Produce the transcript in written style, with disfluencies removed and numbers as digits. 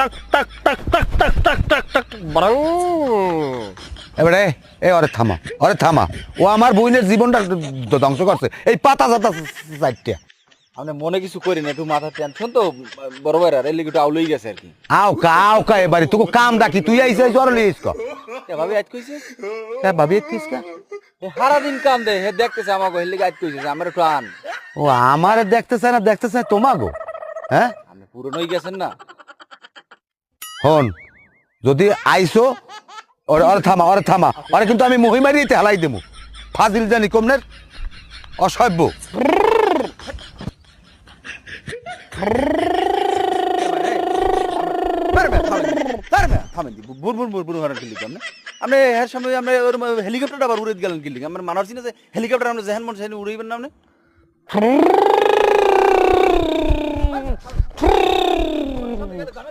টাক টাক টাক টাক টাক টাক টাক টাক বাড়াও। এবারে ওরে থামা ও আমার বইনের জীবনটা ধ্বংস করছে এই পাতা জাতা চারটা। আপনি মনে কিছু করি না, একটু মাথার টেনশন তো বড় ভাইরা এর লিগে একটু আউলই গেছে আর কি। আও কা এবারে তোকে কাম ডাকি তুই আইসে জ্বর লিস ক ভাবি আজ কইছে ভাবি কিস কা সারা দিন কাম দে হে দেখতেছে আমাকে এর লিগে আজ কইছে আমার একটু আন। ও আমার দেখতেছে তোমাগো হ্যাঁ আপনি পুরনোই গেছেন না। হন যদি আইসো ওরে থামা ওরে কিন্তু আমি মহিমারিতে হেলাই দেবো ফাজিল জানি কমনের অসভ্য। আপনি এর সময় আমরা হেলিকপ্টারটা আবার উড়ে গেলেন কি লিগে? আমার মানার চিনা যে হেলিকপ্টার আমরা যেহেন মন সেহেন উড়াইবেন না আপনি।